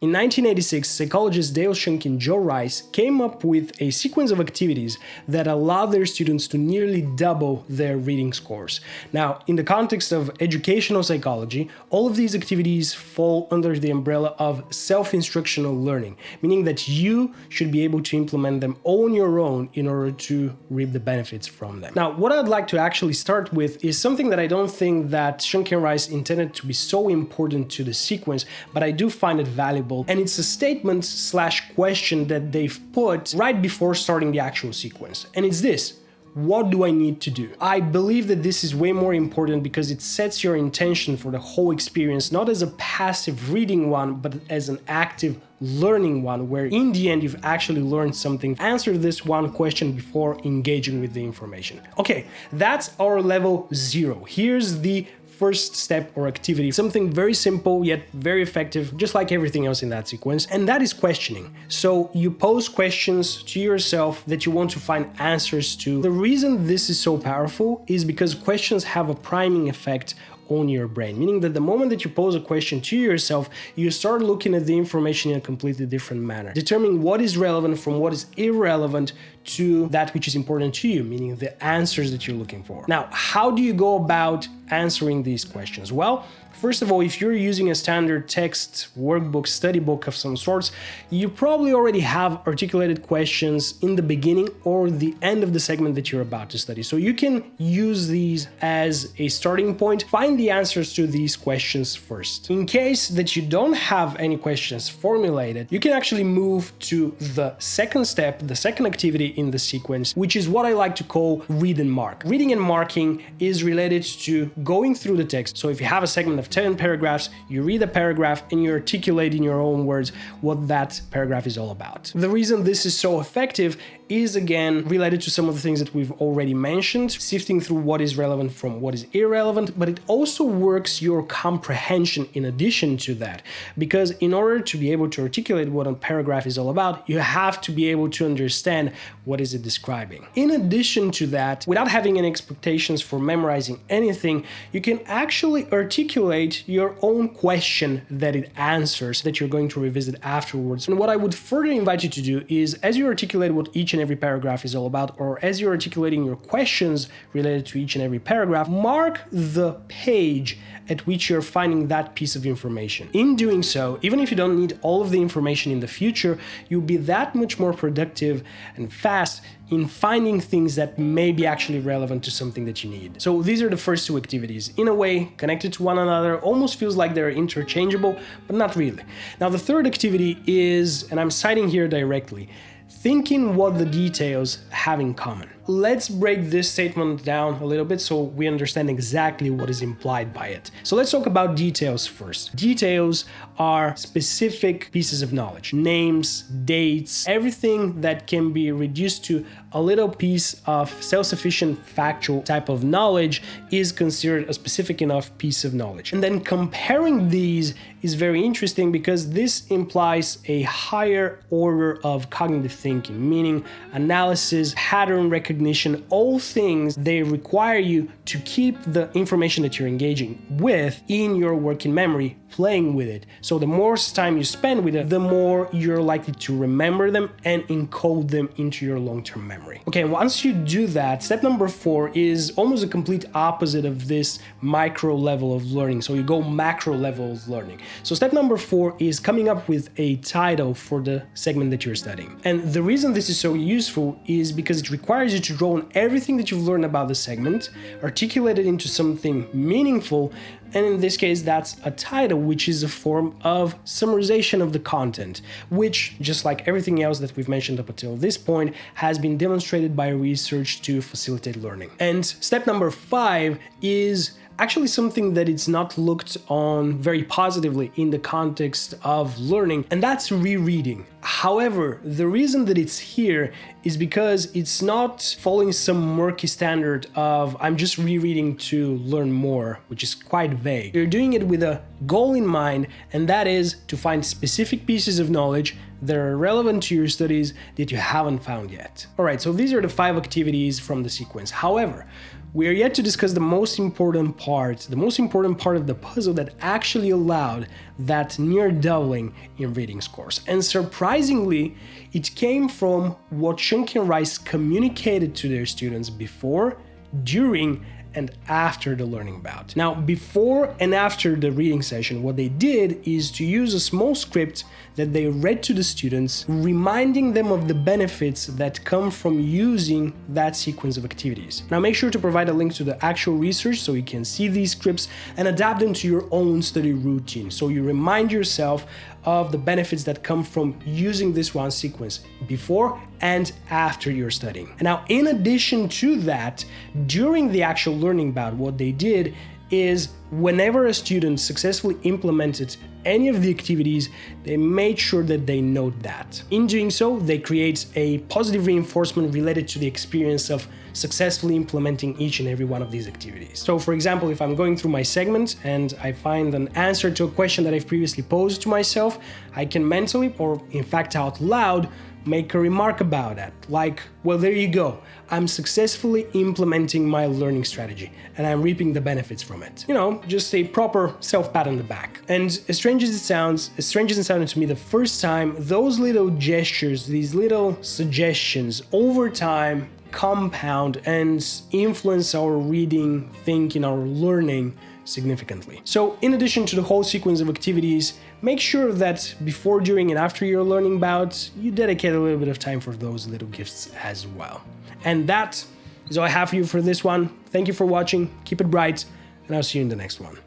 In 1986, psychologists Dale Shunk and Joe Rice came up with a sequence of activities that allowed their students to nearly double their reading scores. Now, in the context of educational psychology, all of these activities fall under the umbrella of self-instructional learning, meaning that you should be able to implement them on your own in order to reap the benefits from them. Now, what I'd like to actually start with is something that I don't think that Shunk and Rice intended to be so important to the sequence, but I do find it valuable. And it's a statement/question that they've put right before starting the actual sequence. And it's this: what do I need to do? I believe that this is way more important because it sets your intention for the whole experience, not as a passive reading one, but as an active learning one, where in the end you've actually learned something. Answer this one question before engaging with the information. Okay, that's our level 0. Here's the first step or activity, something very simple yet very effective, just like everything else in that sequence, and that is questioning. So you pose questions to yourself that you want to find answers to. The reason this is so powerful is because questions have a priming effect on your brain, meaning that the moment that you pose a question to yourself, you start looking at the information in a completely different manner, determining what is relevant from what is irrelevant to that which is important to you, meaning the answers that you're looking for. Now, how do you go about answering these questions? Well, first of all, if you're using a standard text workbook, study book of some sorts, you probably already have articulated questions in the beginning or the end of the segment that you're about to study. So you can use these as a starting point. Find the answers to these questions first. In case that you don't have any questions formulated, you can actually move to the second step, the second activity in the sequence, which is what I like to call read and mark. Reading and marking is related to going through the text. So if you have a segment of 10 paragraphs, you read a paragraph and you articulate in your own words what that paragraph is all about. The reason this is so effective is again related to some of the things that we've already mentioned, sifting through what is relevant from what is irrelevant, but it also works your comprehension in addition to that, because in order to be able to articulate what a paragraph is all about, you have to be able to understand what is it describing. In addition to that, without having any expectations for memorizing anything, you can actually articulate your own question that it answers that you're going to revisit afterwards. And what I would further invite you to do is, as you articulate what each and every paragraph is all about, or as you're articulating your questions related to each and every paragraph, mark the page at which you're finding that piece of information. In doing so, even if you don't need all of the information in the future, you'll be that much more productive and fast in finding things that may be actually relevant to something that you need. So these are the first two activities. In a way, connected to one another, almost feels like they're interchangeable, but not really. Now the third activity is, and I'm citing here directly, thinking what the details have in common. Let's break this statement down a little bit so we understand exactly what is implied by it. So let's talk about details first. Details are specific pieces of knowledge, names, dates, everything that can be reduced to a little piece of self-sufficient factual type of knowledge is considered a specific enough piece of knowledge. And then comparing these is very interesting because this implies a higher order of cognitive thinking, meaning analysis, pattern recognition, all things they require you to keep the information that you're engaging with in your working memory, playing with it. So the more time you spend with it, the more you're likely to remember them and encode them into your long-term memory. Okay, once you do that, step number 4 is almost a complete opposite of this micro level of learning. So you go macro level of learning. So step number 4 is coming up with a title for the segment that you're studying. And the reason this is so useful is because it requires you to draw on everything that you've learned about the segment, articulate it into something meaningful, and in this case, that's a title, which is a form of summarization of the content, which, just like everything else that we've mentioned up until this point, has been demonstrated by research to facilitate learning. And step number 5 is actually something that it's not looked on very positively in the context of learning, and that's rereading. However, the reason that it's here is because it's not following some murky standard of I'm just rereading to learn more, which is quite vague. You're doing it with a goal in mind, and that is to find specific pieces of knowledge that are relevant to your studies that you haven't found yet. All right, so these are the 5 activities from the sequence. However, we are yet to discuss the most important part of the puzzle that actually allowed that near doubling in reading scores. And surprisingly, it came from what Shunkin and Rice communicated to their students before, during, and after the learning bout. Now, before and after the reading session, what they did is to use a small script that they read to the students, reminding them of the benefits that come from using that sequence of activities. Now, make sure to provide a link to the actual research so you can see these scripts and adapt them to your own study routine. So you remind yourself of the benefits that come from using this one sequence before and after you're studying. And now, in addition to that, during the actual learning bout, what they did is whenever a student successfully implemented any of the activities, they made sure that they note that. In doing so, they create a positive reinforcement related to the experience of successfully implementing each and every one of these activities. So for example, if I'm going through my segment and I find an answer to a question that I've previously posed to myself, I can mentally, or in fact out loud, make a remark about that, like, well, there you go, I'm successfully implementing my learning strategy and I'm reaping the benefits from it. You know, just a proper self-pat on the back. And as strange as it sounded to me the first time, those little gestures, these little suggestions over time compound and influence our reading, thinking, our learning significantly. So in addition to the whole sequence of activities, make sure that before, during, and after your learning bout, you dedicate a little bit of time for those little gifts as well. And that is all I have for you for this one. Thank you for watching, keep it bright, and I'll see you in the next one.